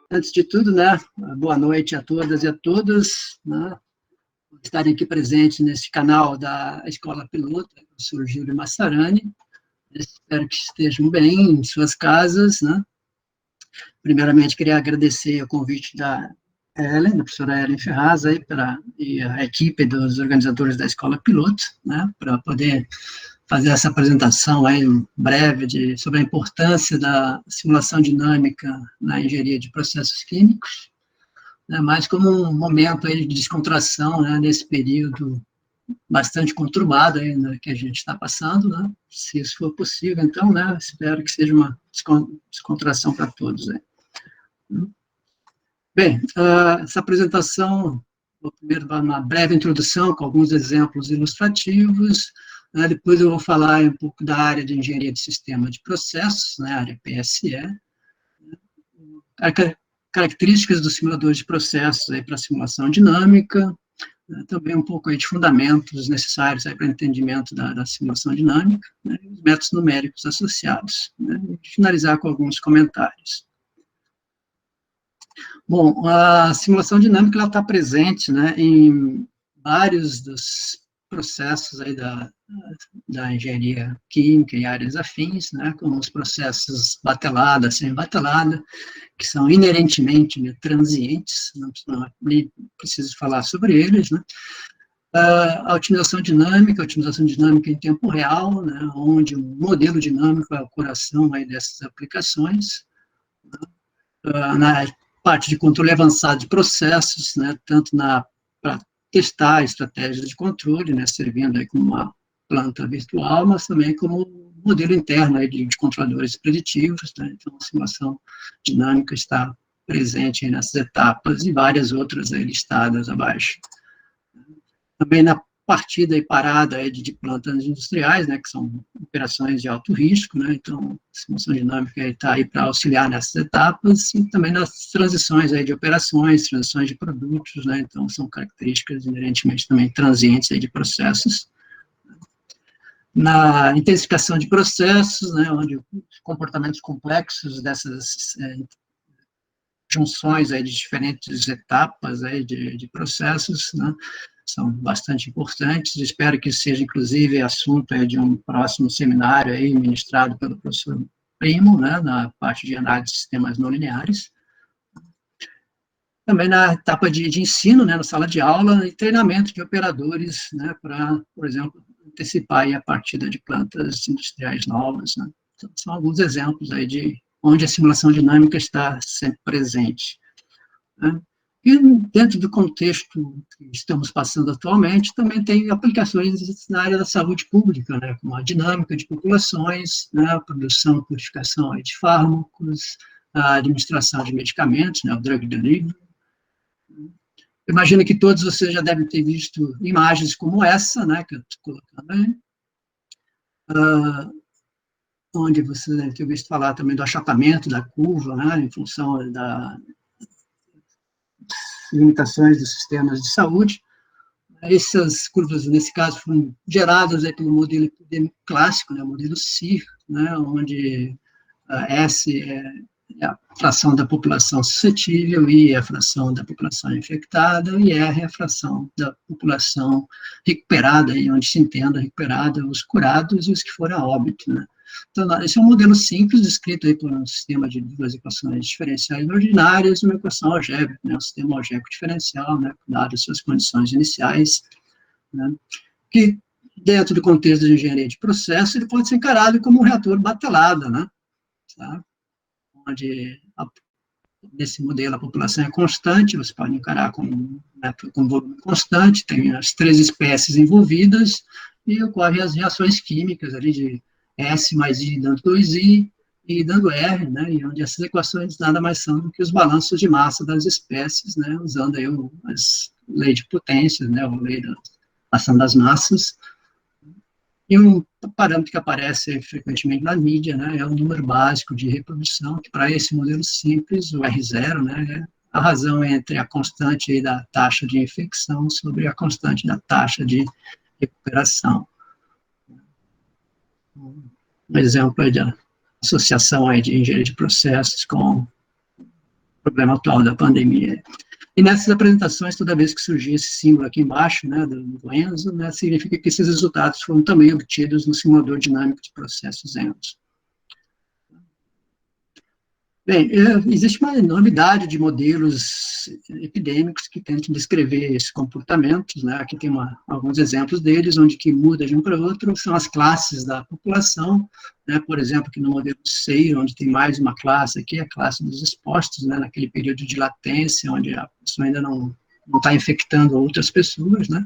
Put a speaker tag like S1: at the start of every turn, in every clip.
S1: Antes de tudo, né, boa noite a todas e a todos, né, por estarem aqui presentes nesse canal da Escola Piloto, professor Júlio Massarani. Espero que estejam bem em suas casas, né. Primeiramente, queria agradecer o convite da professora Ellen Ferraz, aí, e a equipe dos organizadores da Escola Piloto, né, para poder fazer essa apresentação aí breve sobre a importância da simulação dinâmica na engenharia de processos químicos, né, mais como um momento aí de descontração, né, nesse período bastante conturbado aí, né, que a gente está passando, né, se isso for possível, então, né, espero que seja uma descontração para todos aí. Bem, essa apresentação, vou primeiro dar uma breve introdução com alguns exemplos ilustrativos, né, depois eu vou falar um pouco da área de engenharia de sistema de processos, né, área PSE, características dos simuladores de processos para simulação dinâmica, né, também um pouco aí de fundamentos necessários para o entendimento da simulação dinâmica, né, e os métodos numéricos associados, né, e finalizar com alguns comentários. Bom, a simulação dinâmica está presente, né, em vários dos processos aí da engenharia química e áreas afins, né, como os processos batelada, semi-batelada, que são inerentemente, né, transientes, não preciso falar sobre eles, né. A otimização dinâmica em tempo real, né, onde o modelo dinâmico é o coração aí dessas aplicações, né, na parte de controle avançado de processos, né, tanto para testar estratégias de controle, né, servindo aí como uma planta virtual, mas também como modelo interno aí de controladores preditivos, né, então a simulação dinâmica está presente aí nessas etapas e várias outras aí listadas abaixo. Também na partida e parada aí de plantas industriais, né, que são operações de alto risco, né, então a simulação dinâmica está aí para auxiliar nessas etapas e também nas transições aí de operações, transições de produtos, né, então são características inerentemente também transientes aí de processos. Na intensificação de processos, né, onde os comportamentos complexos dessas junções aí de diferentes etapas aí de processos, né, são bastante importantes. Espero que seja, inclusive, assunto aí de um próximo seminário aí, ministrado pelo professor Primo, né, na parte de análise de sistemas não lineares. Também na etapa de ensino, né, na sala de aula, e treinamento de operadores, né, para, por exemplo, antecipar aí a partida de plantas industriais novas, né. Então, são alguns exemplos aí de onde a simulação dinâmica está sempre presente, né. E dentro do contexto que estamos passando atualmente, também tem aplicações na área da saúde pública, né, como a dinâmica de populações, né, a produção e purificação aí de fármacos, a administração de medicamentos, né, o drug delivery. Imagino que todos vocês já devem ter visto imagens como essa, né, que eu estou colocando aí, onde vocês devem ter visto falar também do achatamento da curva, né, em função das limitações dos sistemas de saúde. Essas curvas, nesse caso, foram geradas aí pelo modelo epidêmico clássico, né, o modelo CIR, né, onde S é a fração da população suscetível, I é a fração da população infectada, e R é a fração da população recuperada, aí, onde se entenda recuperada os curados e os que foram a óbito, né. Então, esse é um modelo simples, descrito aí por um sistema de duas equações diferenciais ordinárias e uma equação algébrica, né, um sistema algébrico diferencial, né, dadas suas condições iniciais, né, que, dentro do contexto de engenharia de processo, ele pode ser encarado como um reator batelada, né, tá? Onde, nesse modelo, a população é constante, você pode encarar como um volume constante, tem as três espécies envolvidas, e ocorrem as reações químicas ali de S mais I dando 2I, e dando R, né, e onde essas equações nada mais são do que os balanços de massa das espécies, né, usando aí as leis de potências, né, a lei da ação das massas. E um parâmetro que aparece frequentemente na mídia, né, é o número básico de reprodução, que para esse modelo simples, o R0, né, é a razão entre a constante aí da taxa de infecção sobre a constante da taxa de recuperação. Um exemplo aí de associação aí de engenharia de processos com problema atual da pandemia. E nessas apresentações, toda vez que surgia esse símbolo aqui embaixo, né, do Enzo, né, significa que esses resultados foram também obtidos no simulador dinâmico de processos Enzo. Bem, existe uma enormidade de modelos epidêmicos que tentam descrever esses comportamentos, né? Aqui tem alguns exemplos deles, onde que muda de um para o outro, são as classes da população, né? Por exemplo, aqui no modelo SEIR, onde tem mais uma classe aqui, a classe dos expostos, né? Naquele período de latência, onde a pessoa ainda não está infectando outras pessoas, né?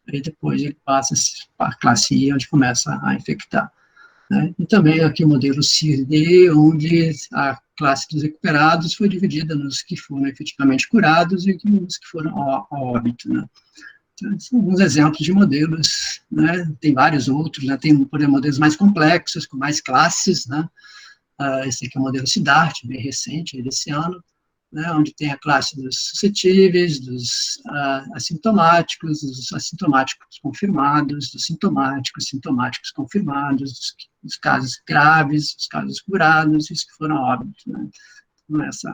S1: Aí depois ele passa para a classe I, onde começa a infectar. Né? E também aqui o modelo CIR-D, onde a classe dos recuperados foi dividida nos que foram efetivamente curados e nos que foram ao óbito. Né? Então, são alguns exemplos de modelos, né? Tem vários outros, né? Tem, por exemplo, modelos mais complexos, com mais classes, né? Esse aqui é o modelo Siddharth, bem recente, desse ano, né, onde tem a classe dos suscetíveis, dos assintomáticos, dos assintomáticos confirmados, dos sintomáticos, sintomáticos confirmados, dos casos graves, dos casos curados, e os que foram óbitos. Né? Então, esse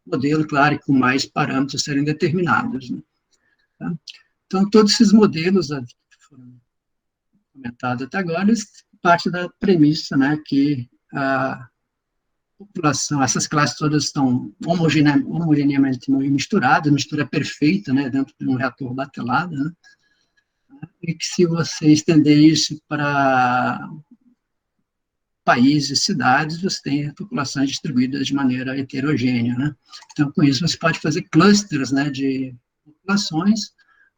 S1: modelo, claro, com mais parâmetros serem determinados. Né? Tá? Então, todos esses modelos que foram comentados até agora, eles partem da premissa, né, que a população, essas classes todas estão homogeneamente misturadas, mistura perfeita, né, dentro de um reator batelado, né, e que se você estender isso para países, cidades, você tem populações distribuídas de maneira heterogênea, né. Então, com isso, você pode fazer clusters, né, de populações,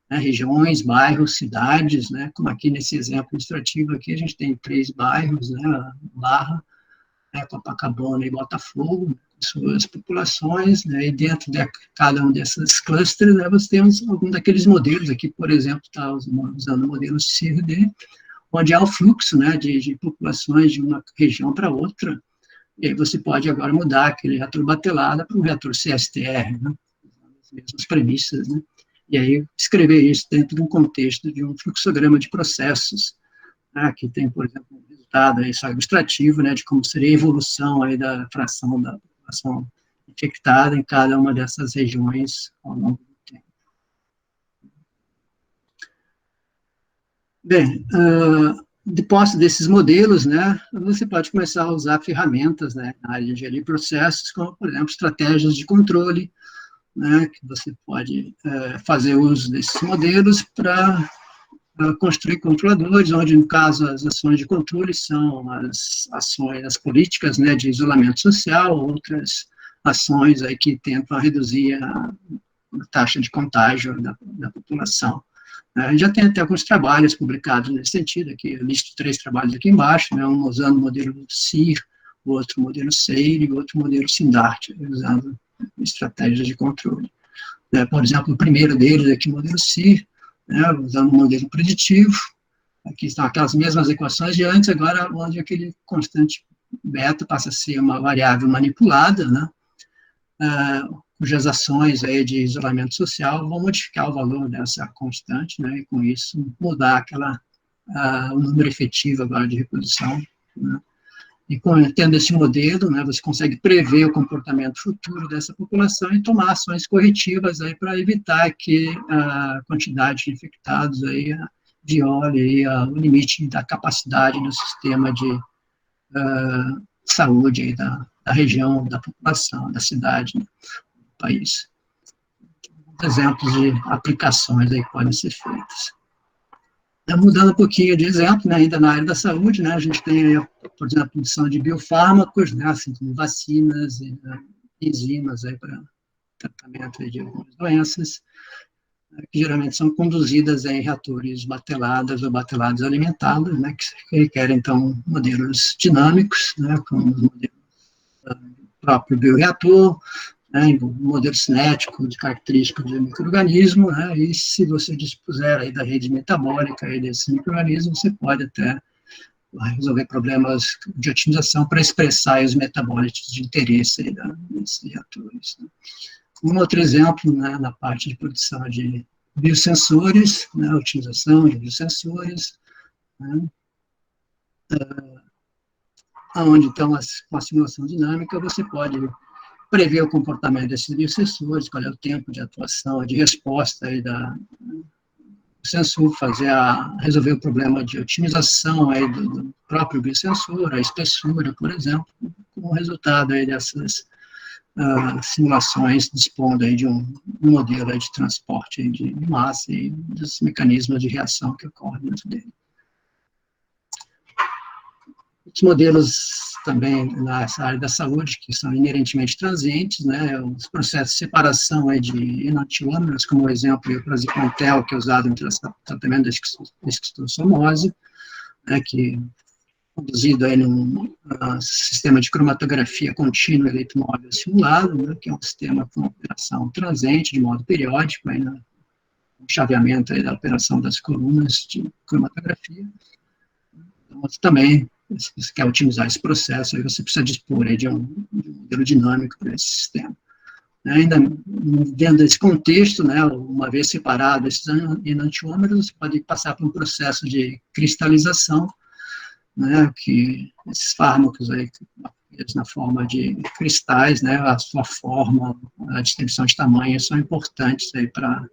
S1: né, regiões, bairros, cidades, né, como aqui nesse exemplo ilustrativo aqui, a gente tem 3 bairros, né, Barra, Copacabana e Botafogo, suas populações, né, e dentro de cada um desses clusters, né, você tem algum daqueles modelos aqui, por exemplo, está usando o modelo CIR-D, onde há o fluxo, né, de populações de uma região para outra, e aí você pode agora mudar aquele reator batelada para um reator CSTR, né, as mesmas premissas, né, e aí escrever isso dentro de um contexto de um fluxograma de processos. Aqui tem, por exemplo, um resultado aí só ilustrativo, né, de como seria a evolução aí da fração da população infectada em cada uma dessas regiões ao longo do tempo. Bem, de posse desses modelos, né, você pode começar a usar ferramentas, né, na área de engenharia de processos, como, por exemplo, estratégias de controle, né, que você pode fazer uso desses modelos para construir controladores, onde, no caso, as ações de controle são as ações, as políticas, né, de isolamento social, outras ações aí que tentam reduzir a taxa de contágio da população. Já tem até alguns trabalhos publicados nesse sentido, aqui eu listo 3 trabalhos aqui embaixo, né, um usando o modelo CIR, o outro modelo SEIR e o outro modelo Siddharth, usando estratégias de controle. Por exemplo, o primeiro deles aqui, o modelo CIR, né, usando um modelo preditivo, aqui estão aquelas mesmas equações de antes, agora onde aquele constante beta passa a ser uma variável manipulada, né, cujas ações aí de isolamento social vão modificar o valor dessa constante, né, e com isso mudar o número efetivo agora de reprodução, né. E tendo esse modelo, né, você consegue prever o comportamento futuro dessa população e tomar ações corretivas aí para evitar que a quantidade de infectados aí viole aí o limite da capacidade do sistema de saúde aí da região, da população, da cidade, né, do país. Exemplos de aplicações aí que podem ser feitas. Mudando um pouquinho de exemplo, né, ainda na área da saúde, né, a gente tem, por exemplo, a produção de biofármacos, né, assim como vacinas e enzimas para tratamento de algumas doenças, que geralmente são conduzidas em reatores batelados ou batelados alimentados, né, que requerem, então, modelos dinâmicos, né, como os modelos do próprio bioreator, né, um modelo cinético de características do micro-organismo, né, e se você dispuser aí da rede metabólica aí desse micro-organismo, você pode até resolver problemas de otimização para expressar os metabólitos de interesse aí desses reatores. Né. Um outro exemplo, né, na parte de produção de biosensores, né, utilização de biosensores, né, onde, então, com a simulação dinâmica, você pode prever o comportamento desses biosensores, qual é o tempo de atuação, de resposta aí do sensor, resolver o problema de otimização aí do próprio biosensor, a espessura, por exemplo, como resultado aí dessas simulações, dispondo aí de um modelo aí de transporte aí de massa e dos mecanismos de reação que ocorrem dentro dele. Os modelos também nessa área da saúde, que são inerentemente transientes, né, os processos de separação aí de enantiômeros, como o exemplo o praziquantel, que é usado no tratamento da esquistossomose, né, que conduzido aí num sistema de cromatografia contínua eletromóvel simulado, né, que é um sistema com operação transente, de modo periódico, aí no chaveamento aí da operação das colunas de cromatografia. Então, também, se você quer otimizar esse processo, aí você precisa dispor aí de um modelo dinâmico para esse sistema. Ainda dentro desse contexto, né, uma vez separado esses enantiômeros, você pode passar por um processo de cristalização, né, que esses fármacos aí, na forma de cristais, né, a sua forma, a distribuição de tamanho são importantes aí para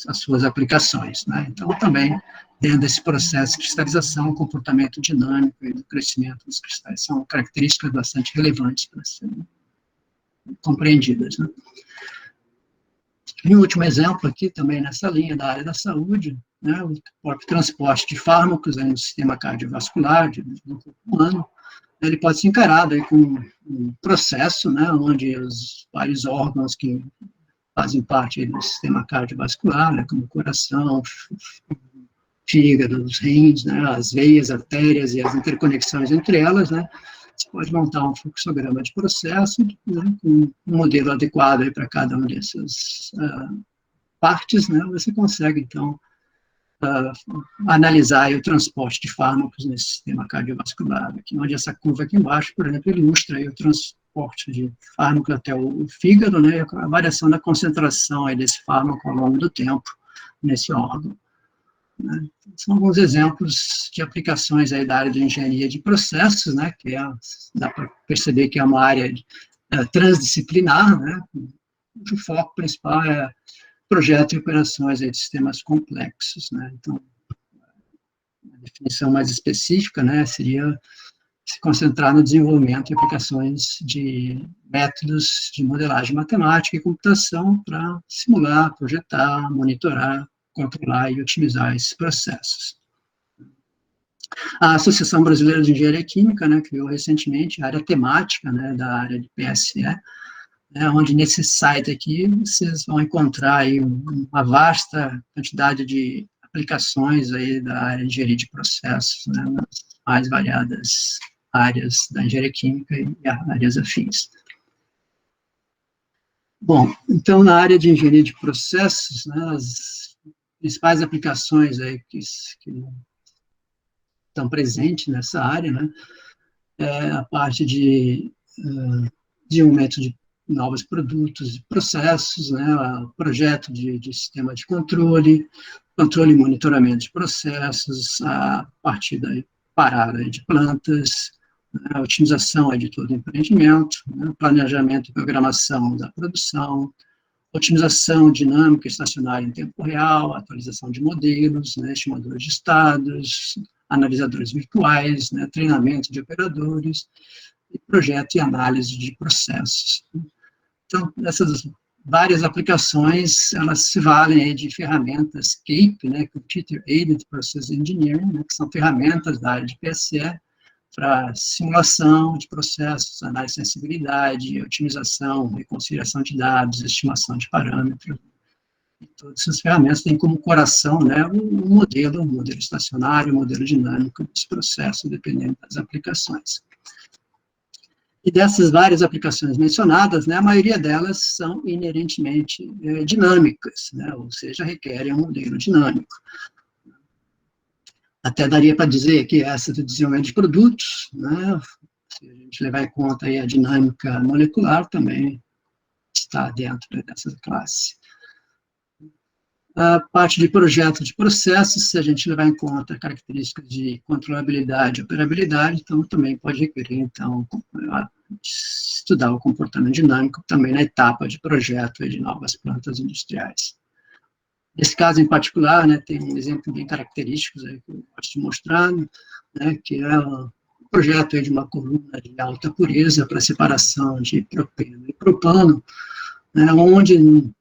S1: as suas aplicações, né. Então, também, dentro desse processo de cristalização, o comportamento dinâmico e do crescimento dos cristais são características bastante relevantes para serem compreendidas, né. E um último exemplo aqui, também nessa linha da área da saúde, né, o próprio transporte de fármacos aí no sistema cardiovascular do corpo humano, ele pode ser encarado aí como um processo, né, onde os vários órgãos que fazem parte aí do sistema cardiovascular, né, como o coração, fígado, os rins, né, as veias, artérias e as interconexões entre elas, né, você pode montar um fluxograma de processo, né, com um modelo adequado para cada uma dessas partes, né, você consegue, então, analisar o transporte de fármacos nesse sistema cardiovascular, aqui, onde essa curva aqui embaixo, por exemplo, ilustra aí o transporte de fármaco até o fígado, né, a variação da concentração aí desse fármaco ao longo do tempo nesse órgão. Né. São alguns exemplos de aplicações aí da área de engenharia de processos, né, que dá para perceber que é uma área transdisciplinar, né, cujo foco principal é projeto e operações aí de sistemas complexos, né. Então, a definição mais específica, né, seria se concentrar no desenvolvimento e aplicações de métodos de modelagem matemática e computação para simular, projetar, monitorar, controlar e otimizar esses processos. A Associação Brasileira de Engenharia Química, né, criou recentemente a área temática, né, da área de PSE, onde nesse site aqui vocês vão encontrar aí uma vasta quantidade de aplicações aí da área de engenharia de processos, né, nas mais variadas áreas da engenharia química e áreas afins. Bom, então, na área de engenharia de processos, né, as principais aplicações aí que estão presentes nessa área, né, é a parte de desenvolvimento de novos produtos e processos, né, o projeto de sistema de controle e monitoramento de processos, a partir da parada de plantas, a otimização de todo o empreendimento, né, planejamento e programação da produção, otimização dinâmica estacionária em tempo real, atualização de modelos, né, estimadores de estados, analisadores virtuais, né, treinamento de operadores, e projeto e análise de processos. Então, essas várias aplicações, elas se valem aí de ferramentas CAPE, né, Computer Aided Process Engineering, né, que são ferramentas da área de PSE, para simulação de processos, análise de sensibilidade, otimização, reconciliação de dados, estimação de parâmetros. E todas essas ferramentas têm como coração, né, um modelo estacionário, um modelo dinâmico desse processo, dependendo das aplicações. E dessas várias aplicações mencionadas, né, a maioria delas são inerentemente dinâmicas, né, ou seja, requerem um modelo dinâmico. Até daria para dizer que essa do desenvolvimento de produtos, né, se a gente levar em conta aí a dinâmica molecular, também está dentro dessa classe. A parte de projeto de processos, se a gente levar em conta características de controlabilidade e operabilidade, então também pode requerer, então, estudar o comportamento dinâmico também na etapa de projeto de novas plantas industriais. Nesse caso em particular, né, tem um exemplo bem característico aí que eu gosto de mostrar, né, que é o projeto de uma coluna de alta pureza para separação de propeno e propano, né, onde o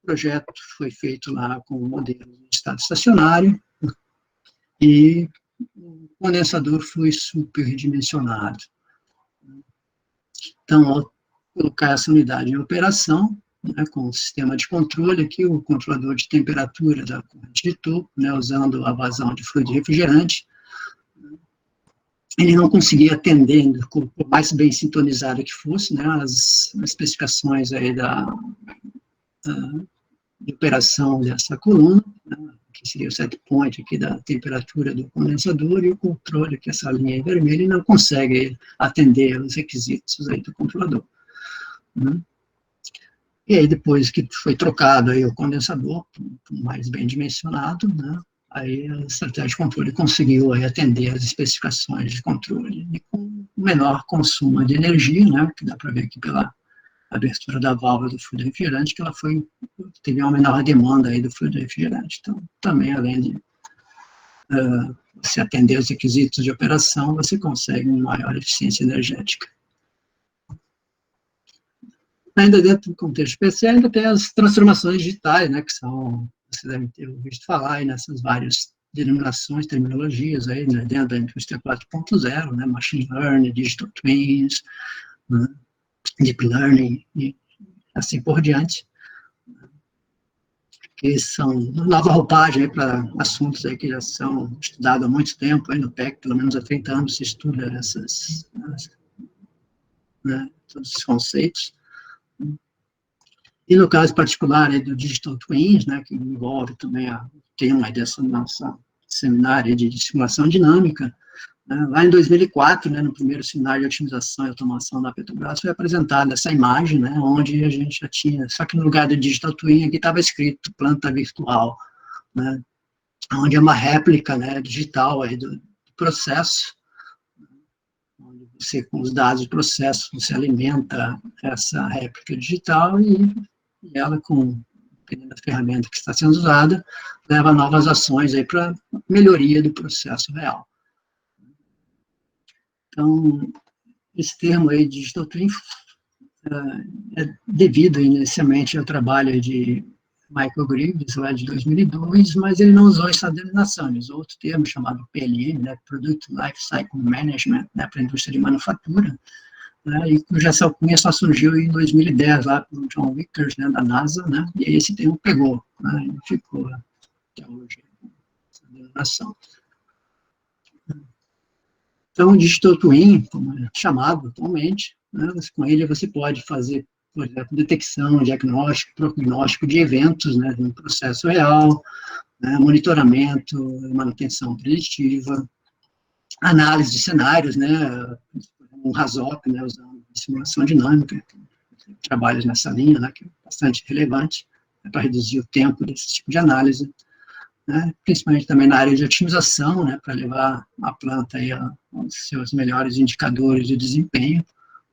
S1: projeto foi feito lá com o modelo de estado estacionário e o condensador foi superdimensionado. Então, ao colocar essa unidade em operação, né, com o sistema de controle aqui, o controlador de temperatura da corrente de topo, né, usando a vazão de fluido refrigerante, ele não conseguia atender, por mais bem sintonizado que fosse, né, as especificações aí de operação dessa coluna, né, que seria o set point aqui da temperatura do condensador, e o controle, que é essa linha em vermelho, e não consegue atender os requisitos aí do controlador. Né. E aí, depois que foi trocado aí o condensador, mais bem dimensionado, né, aí a estratégia de controle conseguiu aí atender as especificações de controle, e com menor consumo de energia, né, que dá para ver aqui pela abertura da válvula do fluido refrigerante, que ela teve uma menor demanda aí do fluido refrigerante. Então, também, além de você atender os requisitos de operação, você consegue uma maior eficiência energética. Ainda dentro do contexto PC, ainda tem as transformações digitais, né, que são, vocês devem ter ouvido falar aí nessas várias denominações, terminologias aí, né, dentro da indústria 4.0, né, machine learning, digital twins, né, deep learning e assim por diante, que são nova roupagem para assuntos aí que já são estudados há muito tempo, aí no PEC, pelo menos há 30 anos se estuda né, todos esses conceitos. E no caso particular do Digital Twins, né, que envolve também o tema dessa nossa seminário de simulação dinâmica, né, lá em 2004, né, no primeiro seminário de otimização e automação da Petrobras, foi apresentada essa imagem, né, onde a gente já tinha, só que no lugar do Digital Twin aqui estava escrito planta virtual, né, onde é uma réplica, né, digital aí do processo, onde você, com os dados do processo, você alimenta essa réplica digital e ela, dependendo da ferramenta que está sendo usada, leva a novas ações aí para melhoria do processo real. Então, esse termo aí, Digital Twin, é devido inicialmente ao trabalho de Michael Greaves, lá de 2002, mas ele não usou essa denominação, ele usou outro termo chamado PLM, né, Product Lifecycle Management, né, para a indústria de manufatura, né, e cuja essa alcunha só surgiu em 2010, lá pelo John Vickers, né, da NASA, né, e aí esse termo pegou, né, e ficou até hoje essa denominação. Então, o Digital Twin, como é chamado atualmente, né, com ele você pode fazer, por exemplo, detecção, diagnóstico, prognóstico de eventos, né, de um processo real, né, monitoramento, manutenção preditiva, análise de cenários, né, um RASOP, né, usando simulação dinâmica, trabalhos nessa linha, né, que é bastante relevante, né, para reduzir o tempo desse tipo de análise, né, principalmente também na área de otimização, né, para levar a planta aí aos seus melhores indicadores de desempenho,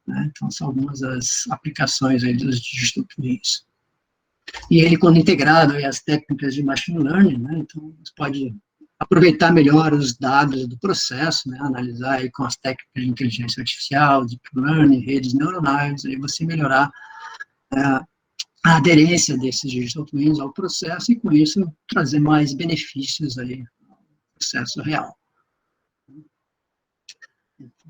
S1: né, então são algumas das aplicações aí dos Digital Twins. E ele, quando integrado aí às técnicas de Machine Learning, né, então você pode aproveitar melhor os dados do processo, né, analisar aí com as técnicas de inteligência artificial, deep learning, redes neuronais, aí você melhorar a aderência desses Digital Twins ao processo e, com isso, trazer mais benefícios aí ao processo real.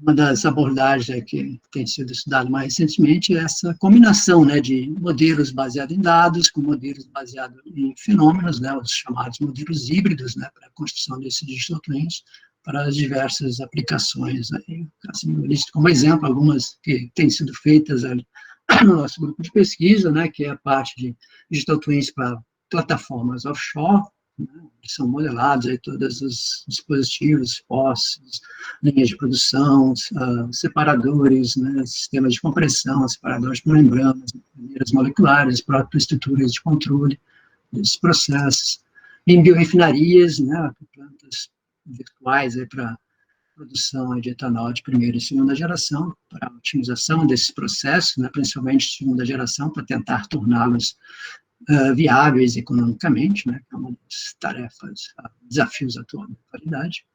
S1: Uma das abordagens que tem sido estudada mais recentemente é essa combinação, né, de modelos baseados em dados com modelos baseados em fenômenos, né, os chamados modelos híbridos, né, para a construção desses Digital Twins, para as diversas aplicações. Aí, assim, eu listo como exemplo algumas que têm sido feitas ali no nosso grupo de pesquisa, né, que é a parte de Digital Twins para plataformas offshore, né, que são modelados aí todos os dispositivos, postes, linhas de produção, separadores, né, sistemas de compressão, separadores de membranas, maneiras moleculares, próprias estruturas de controle desses processos. Em biorefinarias, né, plantas virtuais para produção de etanol de primeira e segunda geração, para a otimização desses processos, né, principalmente de segunda geração, para tentar torná-los viáveis economicamente, né, que é uma das tarefas, desafios atuais da atualidade.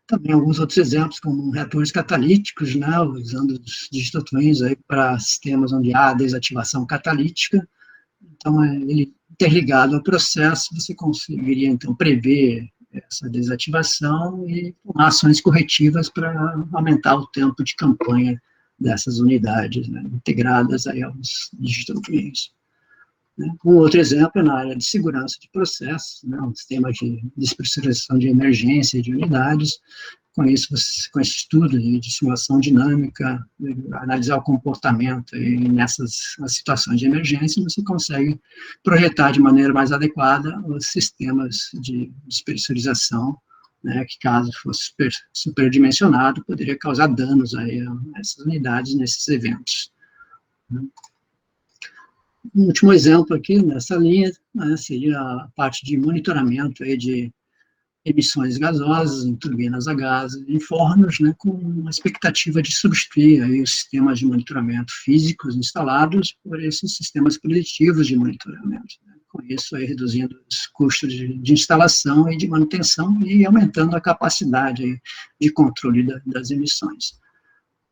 S1: Também alguns outros exemplos, como reatores catalíticos, né, usando os digital twins para sistemas onde há desativação catalítica. Então, ele interligado ao processo, você conseguiria, então, prever essa desativação e tomar ações corretivas para aumentar o tempo de campanha dessas unidades, né, integradas aí aos digital twins. Um outro exemplo é na área de segurança de processos, né, um sistema de despressurização de emergência de unidades. Com isso, com esse estudo de simulação dinâmica, analisar o comportamento e nessas situações de emergência, você consegue projetar de maneira mais adequada os sistemas de despressurização, né, que caso fosse superdimensionado, poderia causar danos aí a essas unidades nesses eventos. Um último exemplo aqui nessa linha, né, seria a parte de monitoramento aí de emissões gasosas em turbinas a gás em fornos, né, com uma expectativa de substituir aí os sistemas de monitoramento físicos instalados por esses sistemas preditivos de monitoramento, né, com isso aí reduzindo os custos de instalação e de manutenção e aumentando a capacidade aí de controle das emissões.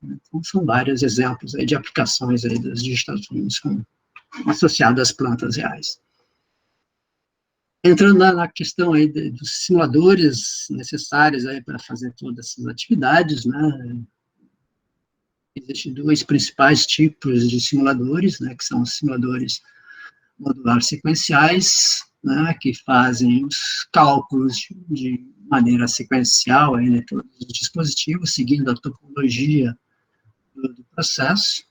S1: Então, são vários exemplos aí de aplicações aí das digital twins associadas às plantas reais. Entrando na questão aí dos simuladores necessários aí para fazer todas essas atividades, né, existem dois principais tipos de simuladores, né, que são os simuladores modulares sequenciais, né, que fazem os cálculos de maneira sequencial aí, né, todos os dispositivos, seguindo a topologia do processo.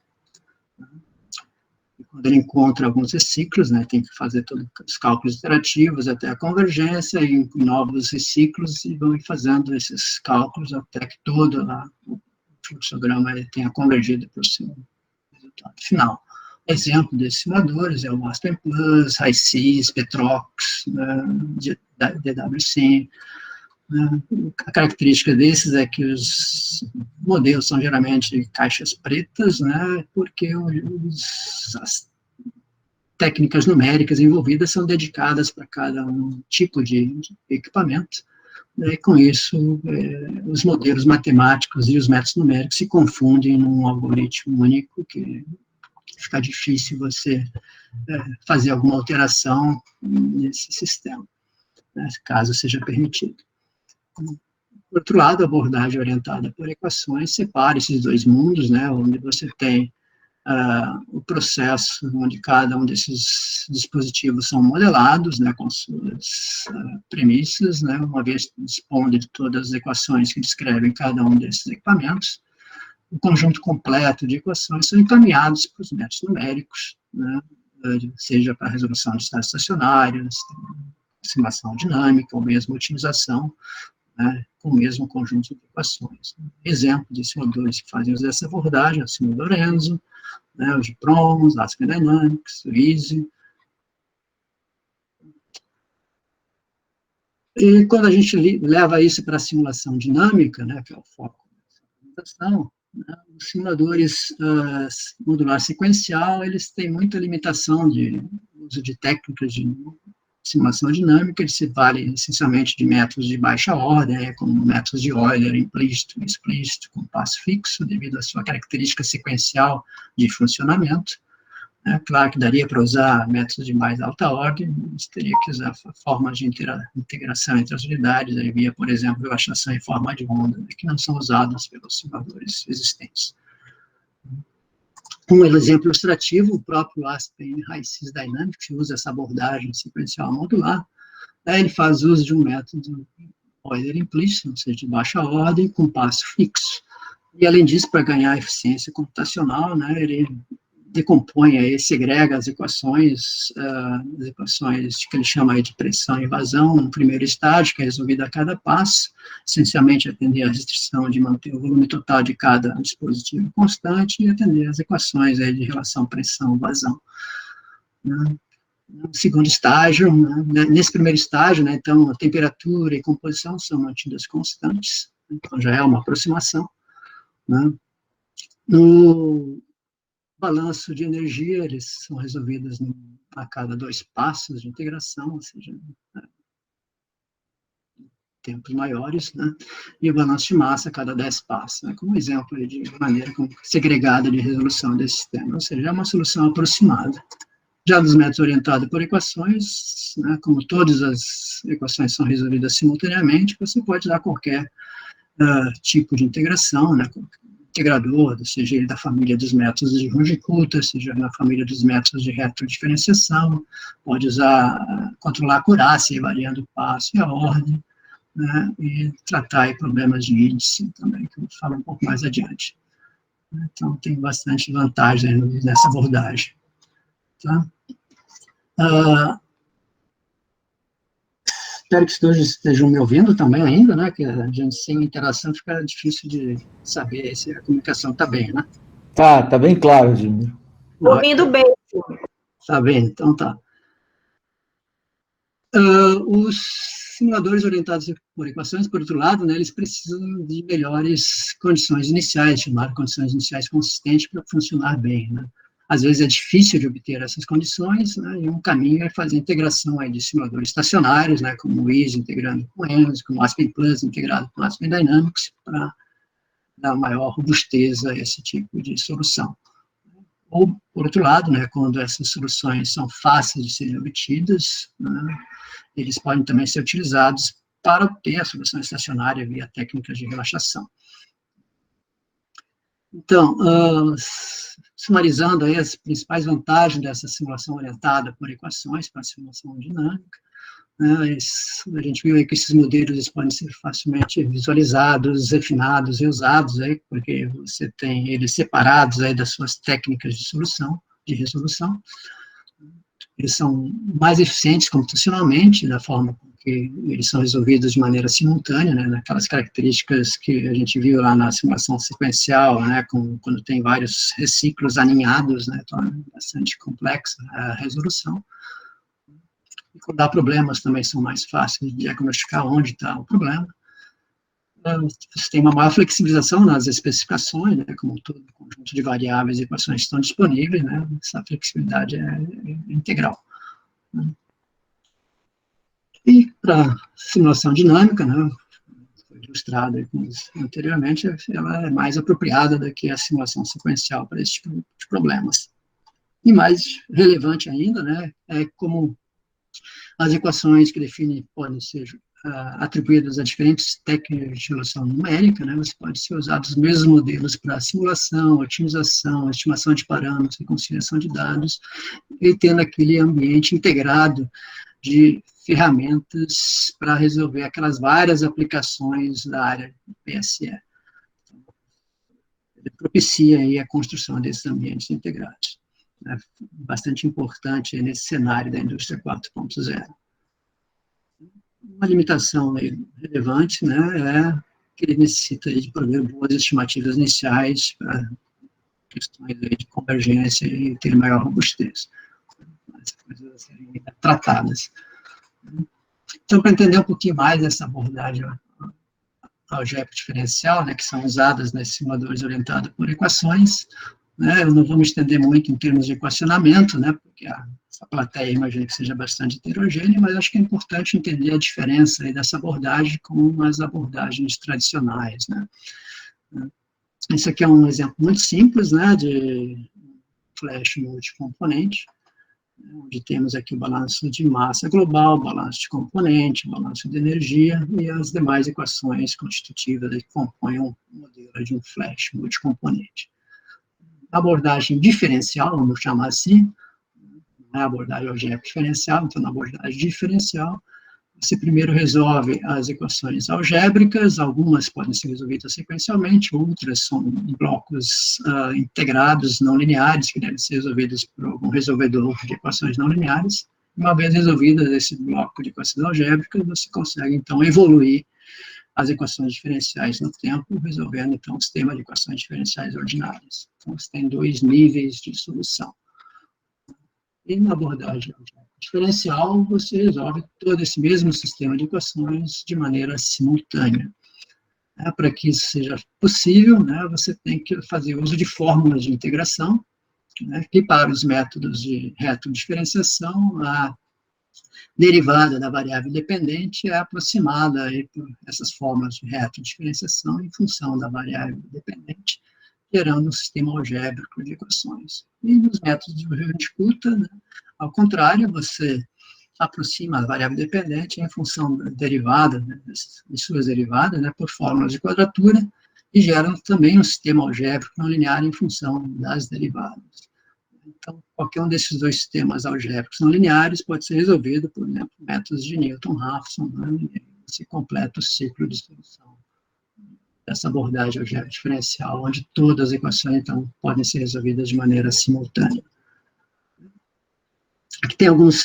S1: Quando ele encontra alguns reciclos, né, tem que fazer todos os cálculos iterativos até a convergência em novos reciclos e vão fazendo esses cálculos até que todo o fluxograma tenha convergido para o seu resultado final. Exemplo desses simuladores é o Aspen Plus, HiSys, Petrox, né, DWC. A característica desses é que os modelos são geralmente caixas pretas, né, porque as técnicas numéricas envolvidas são dedicadas para cada tipo de equipamento, né, e com isso os modelos matemáticos e os métodos numéricos se confundem num algoritmo único que fica difícil você fazer alguma alteração nesse sistema, né, caso seja permitido. Por outro lado, a abordagem orientada por equações separa esses dois mundos, né, onde você tem o processo onde cada um desses dispositivos são modelados, né, com suas premissas, né, uma vez dispondo de todas as equações que descrevem cada um desses equipamentos. O conjunto completo de equações são encaminhados para os métodos numéricos, né, seja para a resolução de estados estacionários, simulação dinâmica, ou mesmo otimização, né, com o mesmo conjunto de equações. Exemplo de simuladores que fazem uso dessa abordagem é o simulador ENSO, né, o GPROMS, Aspen Dynamics, o EASY. E quando a gente leva isso para a simulação dinâmica, né, que é o foco dessa apresentação, né, os simuladores modular sequencial, eles têm muita limitação de uso de técnicas de simulação dinâmica, ele se vale essencialmente de métodos de baixa ordem, como métodos de Euler, implícito, explícito, com passo fixo, devido à sua característica sequencial de funcionamento. Claro que daria para usar métodos de mais alta ordem, mas teria que usar formas de integração entre as unidades, aí via, por exemplo, relaxação em forma de onda, que não são usadas pelos simuladores existentes. Um exemplo ilustrativo, o próprio Aspen HiSys Dynamics, que usa essa abordagem sequencial modular, ele faz uso de um método Euler implícito, ou seja, de baixa ordem, com passo fixo. E, além disso, para ganhar eficiência computacional, né, ele decompõe aí, segrega as equações que ele chama aí de pressão e vazão, no primeiro estágio, que é resolvida a cada passo, essencialmente atender à restrição de manter o volume total de cada dispositivo constante e atender às equações aí de relação pressão-vazão. Né? No segundo estágio, né, nesse primeiro estágio, né, então, a temperatura e composição são mantidas constantes, então já é uma aproximação, né. No balanço de energia, eles são resolvidos a cada 2 passos de integração, ou seja, tempos maiores, né, e o balanço de massa a cada 10 passos, né, como exemplo de maneira segregada de resolução desse sistema, ou seja, é uma solução aproximada. Já nos métodos orientados por equações, né, como todas as equações são resolvidas simultaneamente, você pode dar qualquer tipo de integração, né, integrador, seja ele da família dos métodos de Runge-Kutta, seja na família dos métodos de retrodiferenciação, pode usar, controlar a acurácia, variando o passo e a ordem, né, e tratar aí problemas de índice também, que eu vou falar um pouco mais adiante. Então, tem bastante vantagem nessa abordagem. Tá? Espero que todos estejam me ouvindo também ainda, né? Que a gente sem interação fica difícil de saber se a comunicação está bem, né?
S2: Tá bem claro, Júnior.
S3: Ouvindo bem.
S1: Tá bem, então tá. Os simuladores orientados por equações, por outro lado, né, eles precisam de melhores condições iniciais, chamar condições iniciais consistentes para funcionar bem, né? Às vezes é difícil de obter essas condições, né, e um caminho é fazer a integração aí de simuladores estacionários, né, como o Easy integrando com ENS, como o Aspen Plus integrado com o Aspen Dynamics, para dar maior robustez a esse tipo de solução. Ou, por outro lado, né, quando essas soluções são fáceis de serem obtidas, né, eles podem também ser utilizados para obter a solução estacionária via técnicas de relaxação. Então, sumarizando aí as principais vantagens dessa simulação orientada por equações para a simulação dinâmica, né, a gente viu aí que esses modelos podem ser facilmente visualizados, refinados e usados aí, porque você tem eles separados aí das suas técnicas de solução, de resolução. Eles são mais eficientes computacionalmente, da forma que eles são resolvidos de maneira simultânea, né, naquelas características que a gente viu lá na simulação sequencial, né, quando tem vários reciclos aninhados, né, então é bastante complexa a resolução. E quando há problemas também são mais fáceis de diagnosticar onde está o problema. Você tem uma maior flexibilização nas especificações, né, como todo conjunto de variáveis e equações estão disponíveis, né, essa flexibilidade é integral. Né. E para simulação dinâmica, né, foi ilustrado anteriormente, ela é mais apropriada do que a simulação sequencial para esse tipo de problemas. E mais relevante ainda, né, é como as equações que definem podem ser atribuídas a diferentes técnicas de resolução numérica, né, você pode ser usado os mesmos modelos para simulação, otimização, estimação de parâmetros, reconciliação de dados, e tendo aquele ambiente integrado de ferramentas para resolver aquelas várias aplicações da área do PSE. Ele propicia aí a construção desses ambientes integrados. É bastante importante nesse cenário da indústria 4.0. Uma limitação relevante, né, é que ele necessita de prover boas estimativas iniciais para questões de convergência e ter maior robustez. As coisas a serem tratadas. Então, para entender um pouquinho mais dessa abordagem algébrica diferencial, né, que são usadas nesses simuladores orientados por equações, né, eu não vou me estender muito em termos de equacionamento, né, porque a plateia imagina que seja bastante heterogênea, mas acho que é importante entender a diferença aí dessa abordagem com as abordagens tradicionais, né. Esse aqui é um exemplo muito simples, né, de flash multicomponente, onde temos aqui o balanço de massa global, balanço de componente, balanço de energia e as demais equações constitutivas que compõem um modelo de um flash multicomponente. A abordagem diferencial, vamos chamar assim, não é a abordagem algébrica diferencial, então na abordagem diferencial, você primeiro resolve as equações algébricas, algumas podem ser resolvidas sequencialmente, outras são blocos integrados não lineares, que devem ser resolvidos por algum resolvedor de equações não lineares. Uma vez resolvidas esse bloco de equações algébricas, você consegue, então, evoluir as equações diferenciais no tempo, resolvendo, então, o sistema de equações diferenciais ordinárias. Então, você tem 2 níveis de solução. E na abordagem diferencial, você resolve todo esse mesmo sistema de equações de maneira simultânea. Para que isso seja possível, né, você tem que fazer uso de fórmulas de integração, né, que para os métodos de retodiferenciação, a derivada da variável dependente é aproximada aí por essas fórmulas de retodiferenciação em função da variável dependente, gerando um sistema algébrico de equações. E nos métodos de disputa, né, ao contrário, você aproxima a variável dependente em função da derivada, né, de suas derivadas, né, por fórmulas de quadratura, e gera também um sistema algébrico não linear em função das derivadas. Então, qualquer um desses dois sistemas algébricos não lineares pode ser resolvido, por exemplo, métodos de Newton-Raphson, né, e se completa o ciclo de solução dessa abordagem algébrica diferencial, onde todas as equações, então, podem ser resolvidas de maneira simultânea. Aqui tem alguns,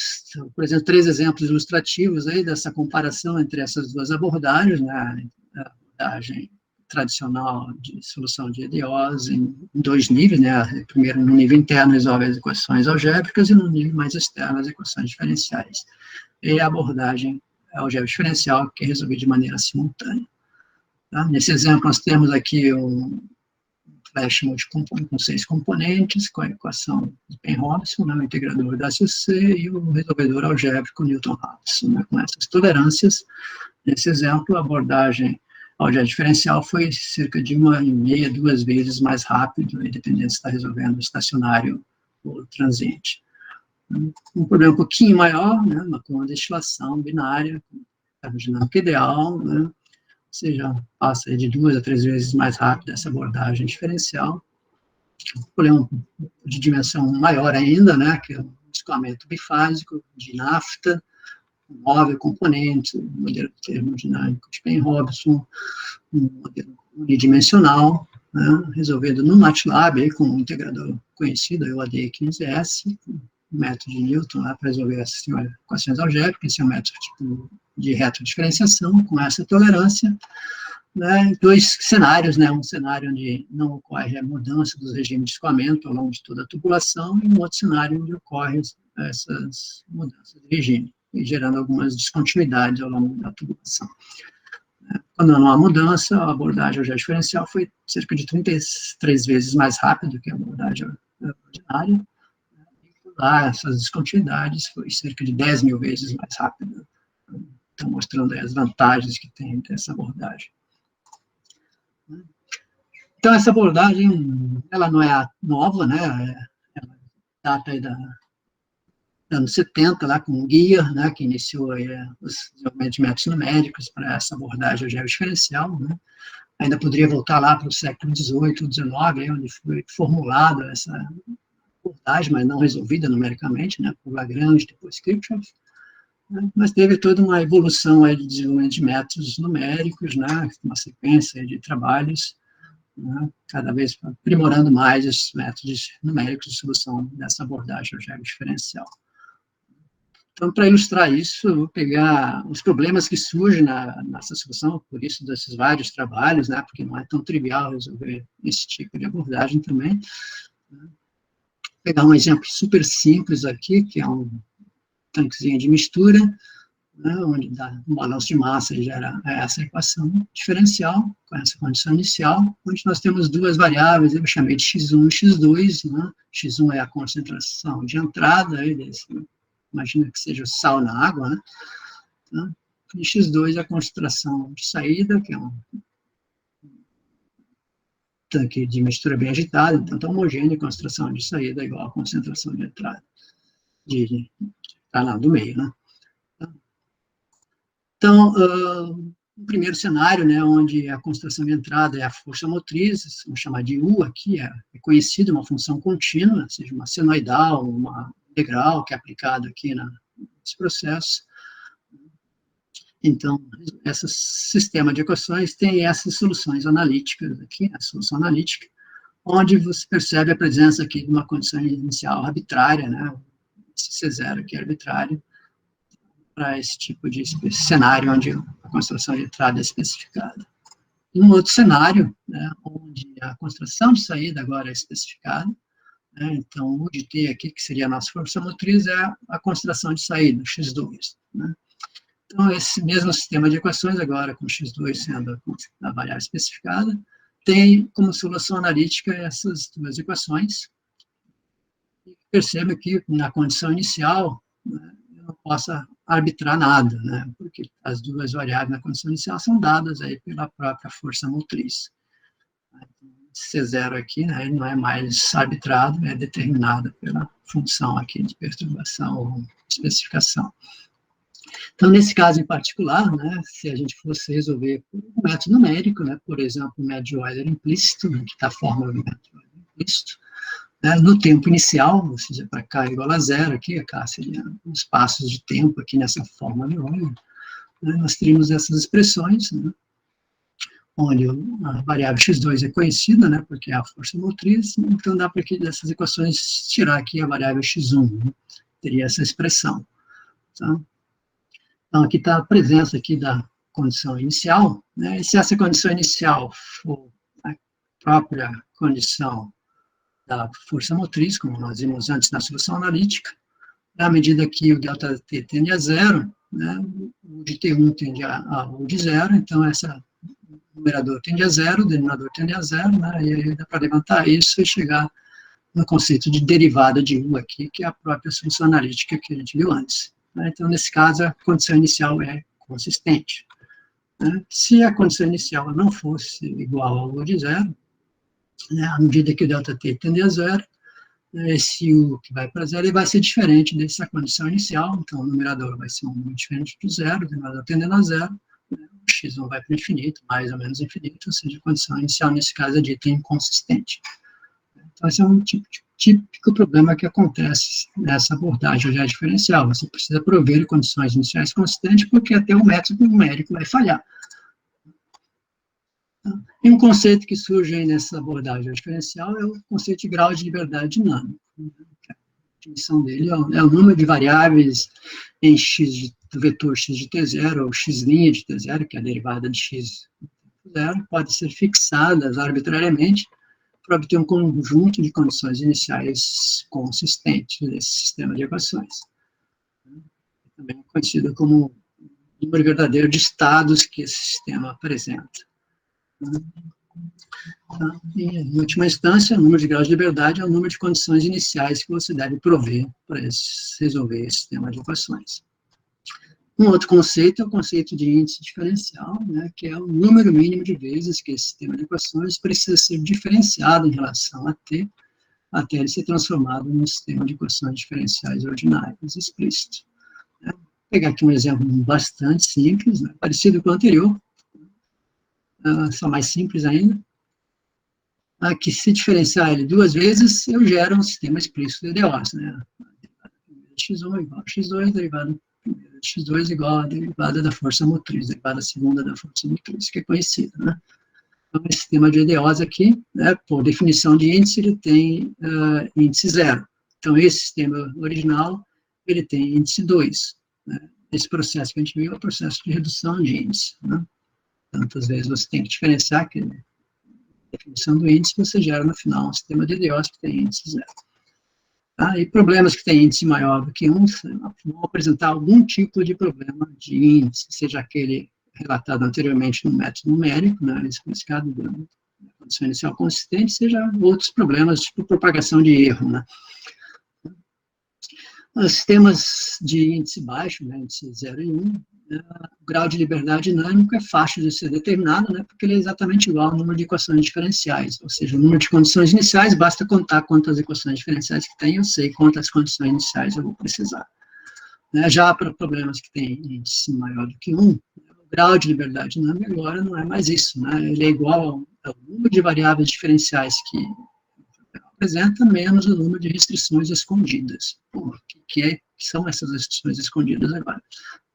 S1: por exemplo, 3 exemplos ilustrativos aí dessa comparação entre essas duas abordagens, né, a abordagem tradicional de solução de EDOs em 2 níveis, né, primeiro no nível interno resolve as equações algébricas e no nível mais externo as equações diferenciais. E a abordagem algébrica diferencial que é resolvida de maneira simultânea. Tá? Nesse exemplo nós temos aqui um flash multicomponente com 6 componentes, com a equação de Penrose, né, o integrador da SUC e o resolvedor algébrico Newton-Raphson, né, com essas tolerâncias. Nesse exemplo, a abordagem algébrica diferencial foi cerca de 1,5 a 2 vezes mais rápido, dependendo se está resolvendo estacionário ou transiente. Um problema um pouquinho maior, né, com uma destilação binária, termodinâmica ideal, né, ou seja, passa de 2 a 3 vezes mais rápido essa abordagem diferencial. Um problema de dimensão maior ainda, né, que é o escoamento bifásico de nafta, 9 componentes, um modelo termodinâmico de Penrose, um modelo unidimensional, né, resolvido no MATLAB, aí, com um integrador conhecido, o AD15S, um método de Newton lá para resolver essas equações algébricas. Esse é um método tipo de retodiferenciação, com essa tolerância, né, 2 cenários, né, um cenário onde não ocorre a mudança dos regimes de escoamento ao longo de toda a tubulação, e um outro cenário onde ocorrem essas mudanças de regime, e gerando algumas descontinuidades ao longo da tubulação. Quando não há mudança, a abordagem algébrica diferencial foi cerca de 33 vezes mais rápida que a abordagem ordinária, lá essas descontinuidades foi cerca de 10.000 vezes mais rápida. Então, mostrando aí as vantagens que tem dessa abordagem. Então, essa abordagem, ela não é nova, né? Ela data aí da anos 70, lá com o Guia, né, que iniciou aí, os desenvolvimentos de métodos numéricos para essa abordagem algébrica diferencial, né? Ainda poderia voltar lá para o século XVIII, XIX, onde foi formulada essa abordagem, mas não resolvida numericamente, né, por Lagrange, depois Kirchhoff, né? Mas teve toda uma evolução aí de desenvolvimento de métodos numéricos, né, uma sequência de trabalhos, né, cada vez aprimorando mais os métodos numéricos de solução dessa abordagem algébrica diferencial. Então, para ilustrar isso, eu vou pegar os problemas que surgem nessa solução, por isso desses vários trabalhos, né, porque não é tão trivial resolver esse tipo de abordagem também. Vou pegar um exemplo super simples aqui, que é um tanquezinho de mistura, né, onde dá um balanço de massa e gera essa equação diferencial, com essa condição inicial, onde nós temos 2 variáveis, eu chamei de x1 e x2, né, x1 é a concentração de entrada, aí desse, imagina que seja o sal na água, né, e x2 é a concentração de saída, que é um tanque de mistura bem agitado, então está homogêneo, a concentração de saída é igual à concentração de entrada, do meio, né. Então, o primeiro cenário, né, onde a concentração de entrada é a força motriz, vamos chamar de U aqui, é conhecida uma função contínua, seja uma senoidal, uma integral, que é aplicada aqui nesse processo. Então, esse sistema de equações tem essas soluções analíticas aqui, a solução analítica, onde você percebe a presença aqui de uma condição inicial arbitrária, né, esse C0 aqui é arbitrário, para esse tipo de cenário onde a concentração de entrada é especificada. E um outro cenário, né, onde a concentração de saída agora é especificada, né? Então, o de T aqui, que seria a nossa força motriz, é a concentração de saída, x2, né? Então, esse mesmo sistema de equações, agora com x2 sendo a variável especificada, tem como solução analítica essas duas equações. E perceba que, na condição inicial, né, eu não posso arbitrar nada, né, porque as duas variáveis na condição inicial são dadas aí pela própria força motriz. C0 aqui, né, ele não é mais arbitrado, é determinado pela função aqui de perturbação ou especificação. Então, nesse caso em particular, né, se a gente fosse resolver um método numérico, né, por exemplo, o método de Euler implícito, né, que está a fórmula do método de Euler implícito, né, no tempo inicial, ou seja, para k igual a zero, aqui, k seria os passos de tempo aqui nessa fórmula de Euler, né, nós teríamos essas expressões, né, onde a variável x2 é conhecida, né, porque é a força motriz, então dá para aqui dessas equações tirar aqui a variável x1, né, teria essa expressão, tá? Então, aqui está a presença aqui da condição inicial, né? E se essa condição inicial for a própria condição da força motriz, como nós vimos antes na solução analítica, à medida que o ΔT tende a zero, né, o de T1 tende a o de zero, então o numerador tende a zero, o denominador tende a zero, né, e aí dá para levantar isso e chegar no conceito de derivada de U aqui, que é a própria solução analítica que a gente viu antes. Então, nesse caso, a condição inicial é consistente. Se a condição inicial não fosse igual ao U de zero, né, à medida que o ΔT tende a zero, esse U que vai para zero ele vai ser diferente dessa condição inicial, então o numerador vai ser um número diferente de zero, o denominador tendendo a zero, né, o x1 vai para o infinito, mais ou menos infinito, ou seja, a condição inicial, nesse caso, é dita inconsistente. Então, esse é um típico problema que acontece nessa abordagem já diferencial. Você precisa prover condições iniciais consistentes, porque até o método numérico vai falhar. E um conceito que surge aí nessa abordagem diferencial é o conceito de grau de liberdade dinâmica. A definição dele é o número de variáveis em x do vetor x de t0, ou x' de t0, que é a derivada de x de t0, pode ser fixadas arbitrariamente para obter um conjunto de condições iniciais consistentes desse sistema de equações. Também conhecido como número verdadeiro de estados que esse sistema apresenta. Em última instância, o número de graus de liberdade é o número de condições iniciais que você deve prover para resolver esse sistema de equações. Um outro conceito é o conceito de índice diferencial, né, que é o número mínimo de vezes que esse sistema de equações precisa ser diferenciado em relação a t, até ele ser transformado num sistema de equações diferenciais ordinárias explícito. Vou pegar aqui um exemplo bastante simples, né, parecido com o anterior, só mais simples ainda, que se diferenciar ele duas vezes, eu gero um sistema explícito de DOS, né, x1 igual a x2, derivada de x2 igual a derivada da força motriz, derivada segunda da força motriz, que é conhecida, né? Então, esse sistema de EDOs aqui, né, por definição de índice, ele tem índice zero. Então, esse sistema original, ele tem índice 2. Né? Esse processo que a gente viu é o processo de redução de índice, né? Tantas vezes você tem que diferenciar que a definição do índice, você gera no final um sistema de EDOs que tem índice zero. E problemas que têm índice maior do que 1 vão apresentar algum tipo de problema de índice, seja aquele relatado anteriormente no método numérico, né, explicado da condição inicial consistente, seja outros problemas, tipo propagação de erro, né. Os sistemas de índice baixo, né, índice 0 e 1, o grau de liberdade dinâmica é fácil de ser determinado, né, porque ele é exatamente igual ao número de equações diferenciais, ou seja, o número de condições iniciais, basta contar quantas equações diferenciais que tem, eu sei quantas condições iniciais eu vou precisar. Já para problemas que têm índice maior do que 1, o grau de liberdade dinâmica agora não é mais isso, né, ele é igual ao número de variáveis diferenciais que apresenta, menos o número de restrições escondidas. O que são essas restrições escondidas agora?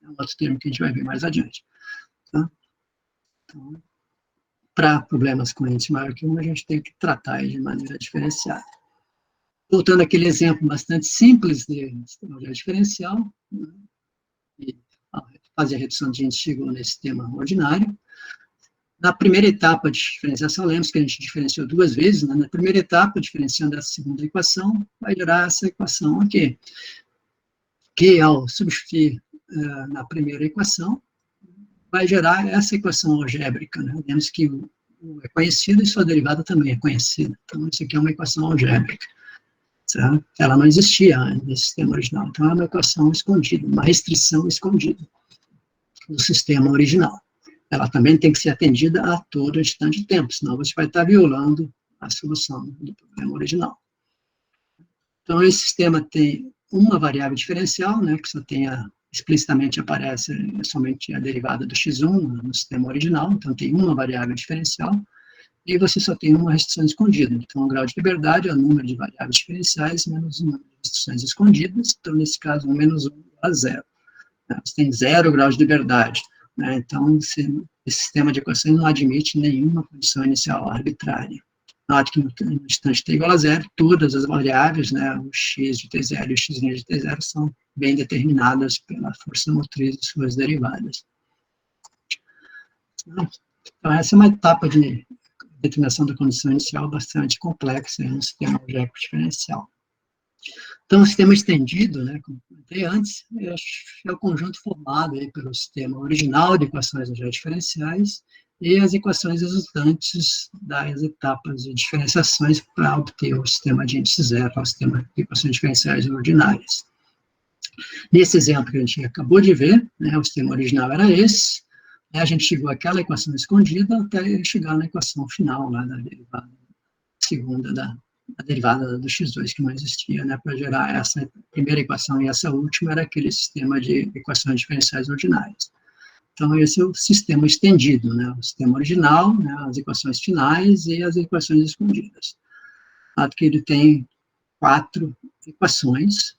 S1: É um outro termo que a gente vai ver mais adiante. Tá? Então, para problemas com índice maior que 1, a gente tem que tratar de maneira diferenciada. Voltando àquele exemplo bastante simples de sistema diferencial, né, e fazer a redução de índice chegou nesse sistema ordinário, Na primeira etapa de diferenciação, lembra que a gente diferenciou duas vezes, né? Na primeira etapa, diferenciando essa segunda equação, vai gerar essa equação aqui, que ao substituir na primeira equação, vai gerar essa equação algébrica, né? Lembra que o é conhecido e sua derivada também é conhecida. Então, isso aqui é uma equação algébrica. Certo? Ela não existia nesse sistema original. Então, é uma equação escondida, uma restrição escondida do sistema original. Ela também tem que ser atendida a todo instante de tempo, senão você vai estar violando a solução do problema original. Então, esse sistema tem uma variável diferencial, né, que só tem explicitamente aparece somente a derivada do x1 no sistema original, então tem uma variável diferencial, e você só tem uma restrição escondida. Então, o grau de liberdade é o número de variáveis diferenciais menos o número de restrições escondidas, então, nesse caso, 1 menos 1 a 0. Você tem 0 grau de liberdade, né? Então, esse sistema de equações não admite nenhuma condição inicial arbitrária. Note que no instante t igual a 0, todas as variáveis, né, o x de t0 e o x' de t0, são bem determinadas pela força motriz de suas derivadas. Então, essa é uma etapa de determinação da condição inicial bastante complexa no sistema algébrico diferencial. Então, o sistema estendido, né, como comentei antes, é o conjunto formado aí pelo sistema original de equações algébricas diferenciais e as equações resultantes das etapas de diferenciações para obter o sistema de índice zero, o sistema de equações diferenciais ordinárias. Nesse exemplo que a gente acabou de ver, né, o sistema original era esse, a gente chegou àquela equação escondida até chegar na equação final, lá da derivada segunda, da derivada do x2, que não existia, né, para gerar essa primeira equação e essa última era aquele sistema de equações diferenciais ordinárias. Então, esse é o sistema estendido, né, o sistema original, né, as equações finais e as equações escondidas. Claro que ele tem 4 equações,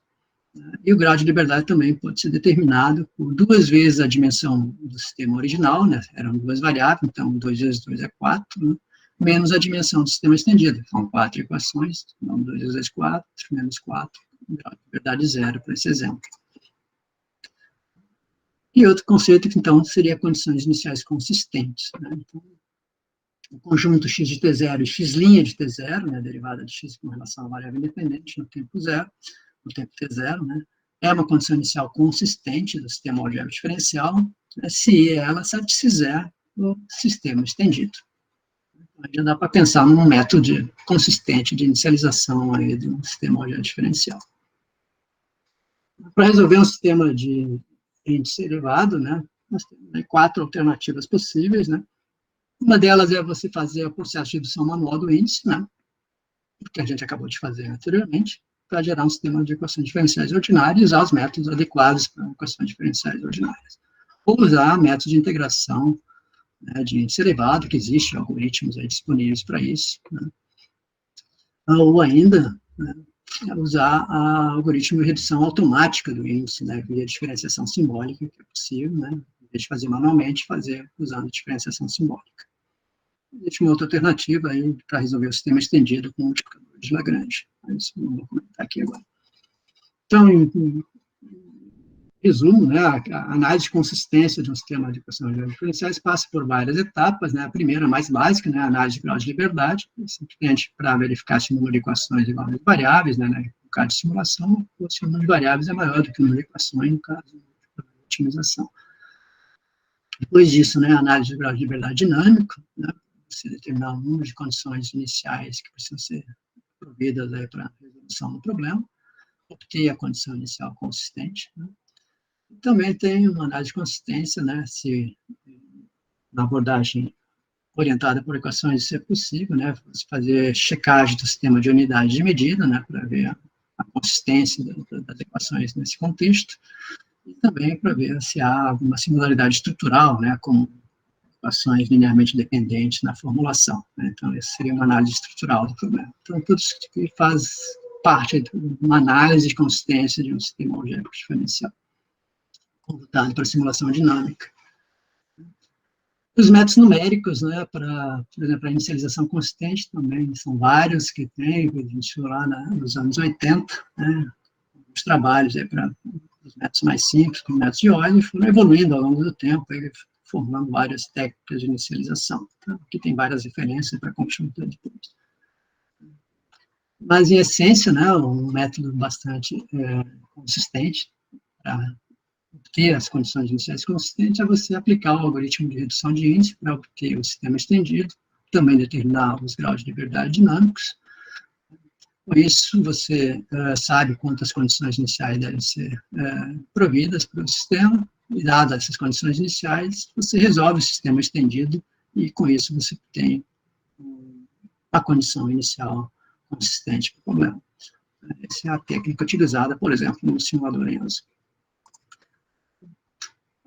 S1: né, e o grau de liberdade também pode ser determinado por 2 vezes a dimensão do sistema original, né, eram 2 variáveis, então 2 vezes 2 é 4, né, menos a dimensão do sistema estendido, são 4 equações, então 2 vezes 2 é 4, menos 4, grau de liberdade 0 para esse exemplo. E outro conceito, que então seria condições iniciais consistentes, né? Então, o conjunto x de t0 e x' de t0, né, derivada de x com relação à variável independente no tempo zero, no tempo t0, né, é uma condição inicial consistente do sistema algébrico diferencial, né, se ela satisfizer o sistema estendido. Então, já dá para pensar num método consistente de inicialização aí de um sistema algébrico diferencial. Para resolver um sistema de índice elevado, né, nós temos 4 alternativas possíveis, né. Uma delas é você fazer o processo de redução manual do índice, né, que a gente acabou de fazer anteriormente, para gerar um sistema de equações diferenciais ordinárias e usar os métodos adequados para equações diferenciais ordinárias. Ou usar métodos de integração, né, de índice elevado, que existem algoritmos aí disponíveis para isso, né. Ou ainda, né, usar o algoritmo de redução automática do índice, né, via diferenciação simbólica, que é possível, né, em vez de fazer manualmente, fazer usando diferenciação simbólica. Existe uma outra alternativa aí para resolver o sistema estendido com multiplicador de Lagrange. Isso eu não vou comentar aqui agora. Então, em resumo, né, a análise de consistência de um sistema de equações diferenciais passa por várias etapas, né, a primeira, mais básica, né, a análise de grau de liberdade, simplesmente para verificar se o número de equações é igual a variáveis, né, no caso de simulação, ou se o número de variáveis é maior do que o número de equações, no caso de otimização. Depois disso, né, a análise de grau de liberdade dinâmico, né, você determinar o número de condições iniciais que precisam ser providas para a resolução do problema, obter a condição inicial consistente, né. Também tem uma análise de consistência, né, se na abordagem orientada por equações isso é possível, né, fazer checagem do sistema de unidade de medida, né, para ver a consistência das equações nesse contexto, e também para ver se há alguma similaridade estrutural, né, como equações linearmente dependentes na formulação, né. Então, essa seria uma análise estrutural do problema. Então, tudo isso que faz parte de uma análise de consistência de um sistema algébrico diferencial, voltado para a simulação dinâmica. Os métodos numéricos, né, por exemplo, a inicialização consistente também, são vários que tem, a gente lá nos anos 80, né, os trabalhos para os métodos mais simples, como métodos de Euler, foram evoluindo ao longo do tempo, aí formando várias técnicas de inicialização, tá? Aqui tem várias referências para consulta depois. Mas, em essência, né, um método bastante consistente para obter as condições iniciais consistentes é você aplicar o algoritmo de redução de índice para obter o sistema estendido, também determinar os graus de liberdade dinâmicos. Com isso, você sabe quantas condições iniciais devem ser providas para o sistema, e dadas essas condições iniciais, você resolve o sistema estendido, e com isso você tem a condição inicial consistente para o problema. Essa é a técnica utilizada, por exemplo, no simulador ENSO.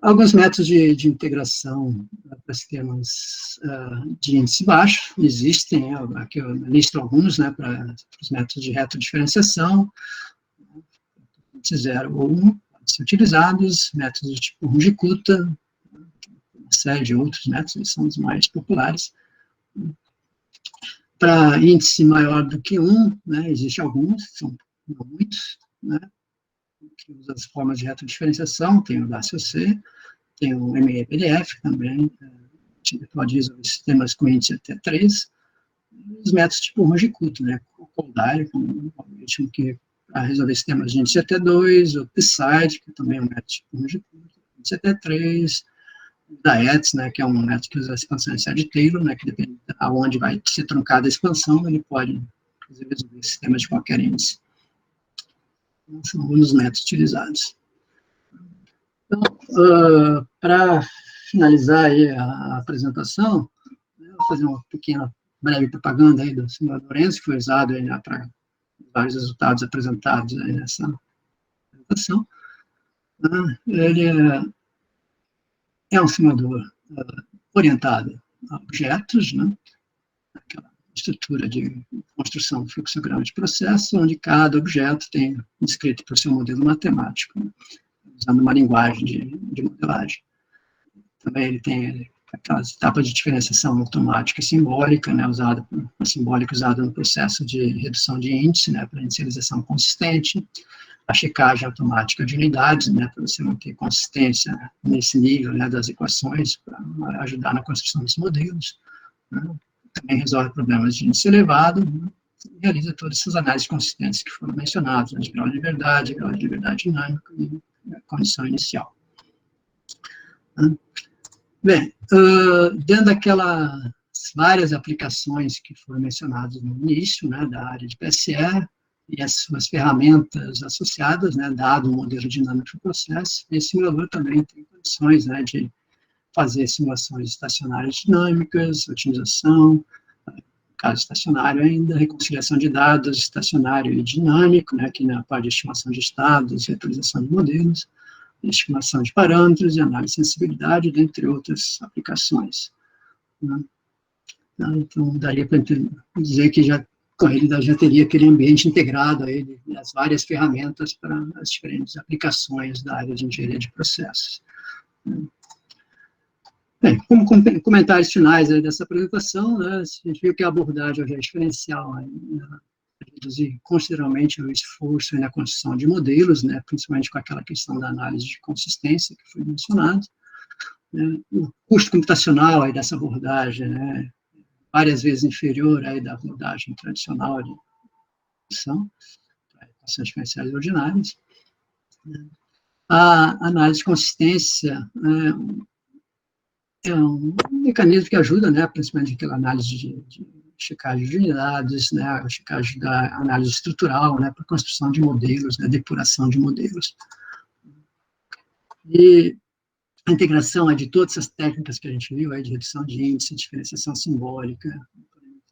S1: Alguns métodos de integração para sistemas de índice baixo existem, aqui eu listo alguns, né, para os métodos de retodiferenciação, índice 0 ou 1, podem ser utilizados, métodos de tipo Runge-Kutta, uma série de outros métodos, eles são os mais populares. Para índice maior do que 1, né, existem alguns, são não muitos, né, que usa as formas de retodiferenciação, tem o DACOC, tem o MEPDF também, pode resolver sistemas com índice até 3, os métodos tipo Runge-Kutta, né, o Caldari, um algoritmo que para resolver sistemas de índice até 2, o PSIDE, que também é um método tipo Runge-Kutta, índice até 3, da ETS, né, que é um método que usa a expansão inicial de Taylor, né, que depende de aonde vai ser truncada a expansão, ele pode resolver sistemas de qualquer índice. Então, são alguns dos métodos utilizados. Então, para finalizar aí a apresentação, eu vou fazer uma pequena, breve propaganda aí do simulador ENSO, que foi usado aí, né, para vários resultados apresentados aí nessa apresentação. Ele é um simulador orientado a objetos, né, aquela estrutura de construção de fluxograma de processo, onde cada objeto tem descrito por seu modelo matemático, né, usando uma linguagem de modelagem. Também ele tem aquelas etapas de diferenciação automática e simbólica, né, a simbólica usada no processo de redução de índice, né, para inicialização consistente, a checagem automática de unidades, né, para você manter consistência nesse nível, né, das equações, para ajudar na construção dos modelos, né. Também resolve problemas de índice elevado, né, e realiza todas essas análises consistentes que foram mencionadas, né, de grau de liberdade dinâmica e condição inicial. Bem, dentro daquelas várias aplicações que foram mencionadas no início, né, da área de PSE, e as suas ferramentas associadas, né, dado o modelo dinâmico do processo, esse simulador também tem condições, né, de fazer simulações estacionárias dinâmicas, otimização, caso estacionário ainda, reconciliação de dados estacionário e dinâmico, né, aqui na parte de estimação de estados, reutilização de modelos, estimação de parâmetros e análise de sensibilidade, dentre outras aplicações, né. Então, daria para dizer que já com ele já teria aquele ambiente integrado a ele, as várias ferramentas para as diferentes aplicações da área de engenharia de processos. Bem, como comentários finais aí dessa apresentação, né, a gente viu que a abordagem é diferencial, reduzir consideravelmente o esforço na construção de modelos, né, principalmente com aquela questão da análise de consistência que foi mencionado, né, o custo computacional aí dessa abordagem, né, várias vezes inferior aí da abordagem tradicional de equação, equações diferenciais ordinárias. A análise de consistência é um mecanismo que ajuda, né, principalmente aquela análise de checagem de unidades, né, a checagem da análise estrutural, né, para construção de modelos, né, depuração de modelos. E a integração de todas essas técnicas que a gente viu, de redução de índice, diferenciação simbólica,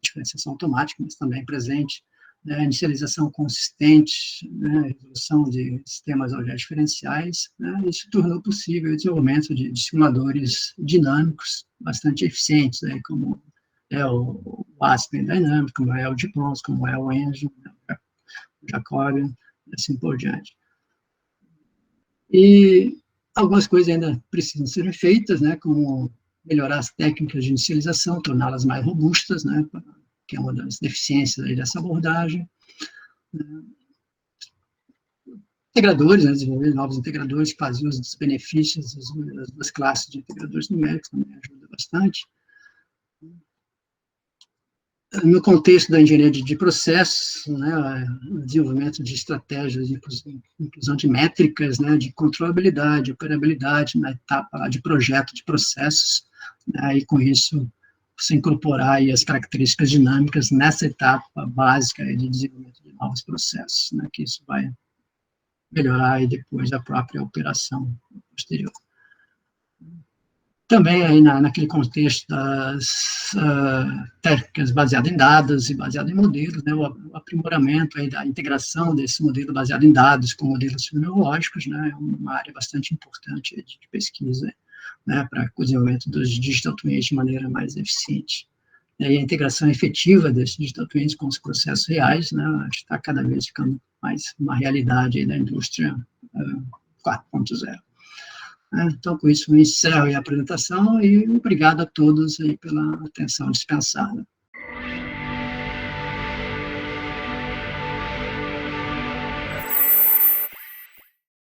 S1: diferenciação automática, mas também presente, né, inicialização consistente, né, resolução de sistemas objetos diferenciais, né, isso tornou possível o desenvolvimento de simuladores dinâmicos bastante eficientes, né, como é o Aspen Dynamics, como é o DeepMons, como é o Engine, né, o Jacobian, e assim por diante. E algumas coisas ainda precisam ser feitas, né, como melhorar as técnicas de inicialização, torná-las mais robustas, né, que é uma das deficiências aí dessa abordagem. integradores, né, desenvolver novos integradores que fazem uso dos benefícios das duas classes de integradores numéricos, também ajuda bastante. No contexto da engenharia de processos, né, o desenvolvimento de estratégias de inclusão de métricas, né, de controlabilidade, operabilidade na etapa de projeto de processos, né, e com isso você incorporar aí as características dinâmicas nessa etapa básica de desenvolvimento de novos processos, né, que isso vai melhorar aí depois a própria operação posterior. Também aí naquele contexto das técnicas baseadas em dados e baseadas em modelos, né, o aprimoramento aí da integração desse modelo baseado em dados com modelos fenomenológicos, né, é uma área bastante importante de pesquisa, né, para o desenvolvimento dos digital twins de maneira mais eficiente. E a integração efetiva desses digital twins com os processos reais, né, está cada vez ficando mais uma realidade aí da indústria 4.0. Então, com isso, eu encerro a apresentação e obrigado a todos aí pela atenção dispensada.